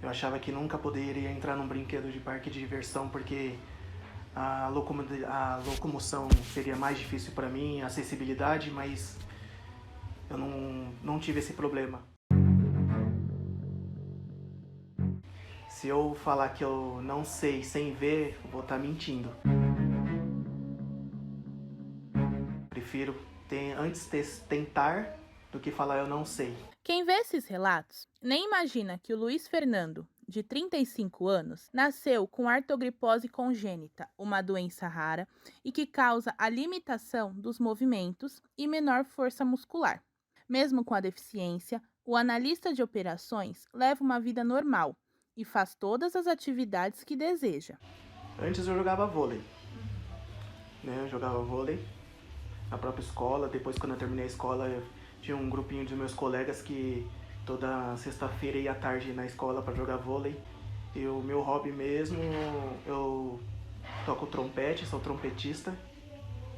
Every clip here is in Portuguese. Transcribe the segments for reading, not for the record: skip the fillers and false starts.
Eu achava que nunca poderia entrar num brinquedo de parque de diversão porque a locomoção seria mais difícil para mim, a acessibilidade, mas eu não tive esse problema. Se eu falar que eu não sei sem ver, eu vou estar mentindo. Prefiro antes tentar do que falar eu não sei. Quem vê esses relatos nem imagina que o Luiz Fernando, de 35 anos, nasceu com artrogripose congênita, uma doença rara e que causa a limitação dos movimentos e menor força muscular. Mesmo com a deficiência, o analista de operações leva uma vida normal e faz todas as atividades que deseja. Antes eu jogava vôlei, né? Eu jogava vôlei na própria escola. Depois, quando eu terminei a escola, eu tinha um grupinho de meus colegas que toda sexta-feira ia à tarde na escola para jogar vôlei. E o meu hobby mesmo, eu toco trompete, sou trompetista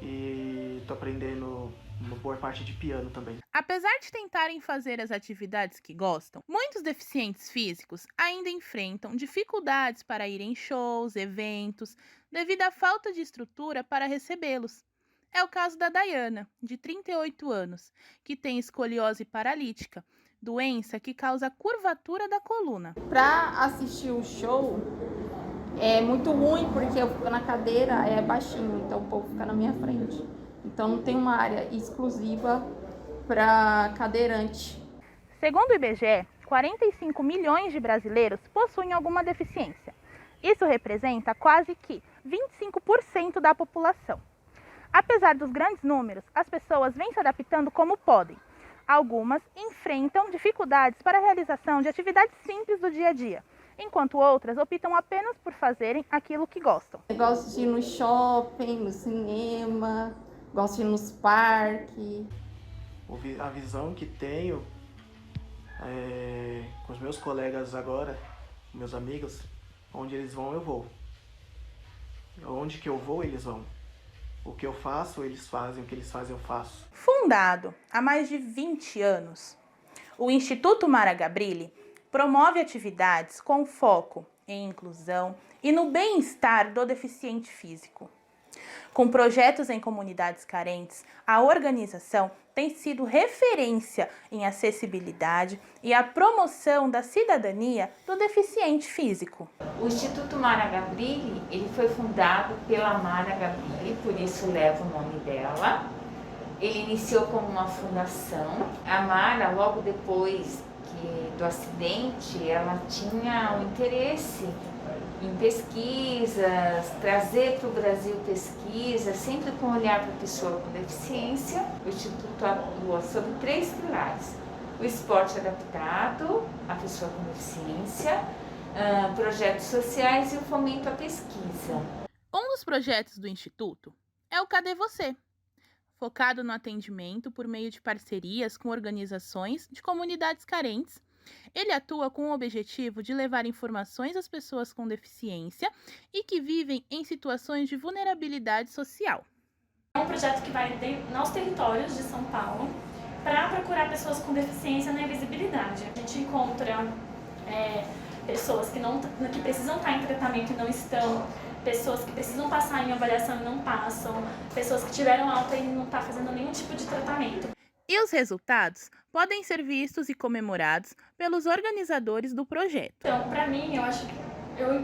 e tô aprendendo uma boa parte de piano também. Apesar de tentarem fazer as atividades que gostam, muitos deficientes físicos ainda enfrentam dificuldades para ir em shows, eventos, devido à falta de estrutura para recebê-los. É o caso da Dayana, de 38 anos, que tem escoliose paralítica, doença que causa curvatura da coluna. Para assistir o show é muito ruim porque eu fico na cadeira, é baixinho, então o povo fica na minha frente. Então não tem uma área exclusiva para cadeirante. Segundo o IBGE, 45 milhões de brasileiros possuem alguma deficiência. Isso representa quase que 25% da população. Apesar dos grandes números, as pessoas vêm se adaptando como podem. Algumas enfrentam dificuldades para a realização de atividades simples do dia a dia, enquanto outras optam apenas por fazerem aquilo que gostam. Eu gosto de ir no shopping, no cinema, gosto de ir nos parques. A visão que tenho com os meus colegas agora, meus amigos, onde eles vão, eu vou. Onde que eu vou, eles vão. O que eu faço, eles fazem. O que eles fazem, eu faço. Fundado há mais de 20 anos, o Instituto Mara Gabrilli promove atividades com foco em inclusão e no bem-estar do deficiente físico. Com projetos em comunidades carentes, a organização tem sido referência em acessibilidade e a promoção da cidadania do deficiente físico. O Instituto Mara Gabrilli, ele foi fundado pela Mara Gabrilli, por isso leva o nome dela. Ele iniciou como uma fundação. A Mara, logo depois do acidente, ela tinha um interesse em pesquisas, trazer para o Brasil pesquisa, sempre com olhar para a pessoa com deficiência. O Instituto atua sobre 3 pilares: o esporte adaptado à pessoa com deficiência, projetos sociais e o fomento à pesquisa. Um dos projetos do Instituto é o Cadê Você? Focado no atendimento por meio de parcerias com organizações de comunidades carentes. Ele atua com o objetivo de levar informações às pessoas com deficiência e que vivem em situações de vulnerabilidade social. É um projeto que vai nos territórios de São Paulo para procurar pessoas com deficiência na invisibilidade. A gente encontra pessoas que precisam estar em tratamento e não estão, pessoas que precisam passar em avaliação e não passam, pessoas que tiveram alta e não estão fazendo nenhum tipo de tratamento. E os resultados podem ser vistos e comemorados pelos organizadores do projeto. Então, para mim,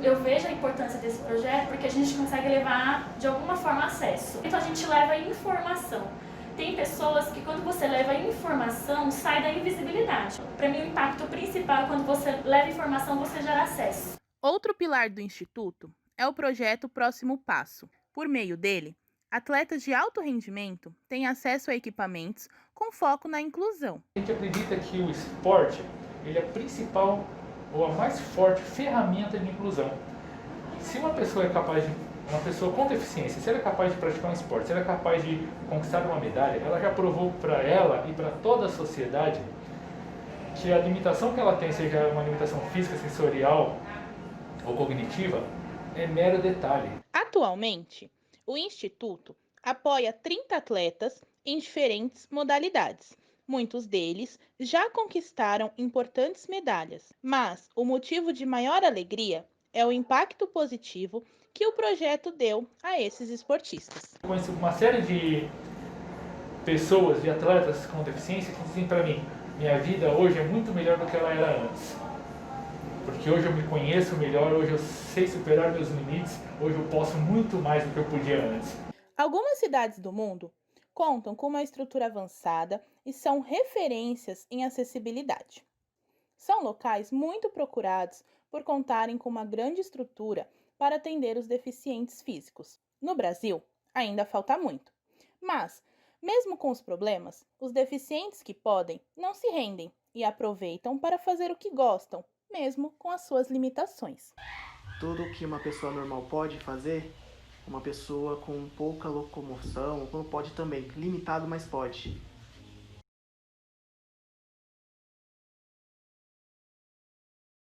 eu vejo a importância desse projeto porque a gente consegue levar, de alguma forma, acesso. Então, a gente leva informação. Tem pessoas que, quando você leva informação, sai da invisibilidade. Para mim, o impacto principal é quando você leva informação, você gera acesso. Outro pilar do Instituto é o projeto Próximo Passo. Por meio dele, atletas de alto rendimento têm acesso a equipamentos com foco na inclusão. A gente acredita que o esporte ele é a principal ou a mais forte ferramenta de inclusão. Se uma pessoa com deficiência, se ela é capaz de praticar um esporte, se ela é capaz de conquistar uma medalha, ela já provou para ela e para toda a sociedade que a limitação que ela tem, seja uma limitação física, sensorial ou cognitiva, é mero detalhe. Atualmente, o Instituto apoia 30 atletas em diferentes modalidades, Muitos deles já conquistaram importantes medalhas, mas o motivo de maior alegria é o impacto positivo que o projeto deu a esses esportistas. Conheço uma série de pessoas, de atletas com deficiência que dizem para mim: minha vida hoje é muito melhor do que ela era antes. Porque hoje eu me conheço melhor, hoje eu sei superar meus limites, hoje eu posso muito mais do que eu podia antes. Algumas cidades do mundo contam com uma estrutura avançada e são referências em acessibilidade. São locais muito procurados por contarem com uma grande estrutura para atender os deficientes físicos. No Brasil, ainda falta muito, mas, mesmo com os problemas, os deficientes que podem não se rendem e aproveitam para fazer o que gostam, mesmo com as suas limitações. Tudo que uma pessoa normal pode fazer, uma pessoa com pouca locomoção pode também, limitado, mas pode.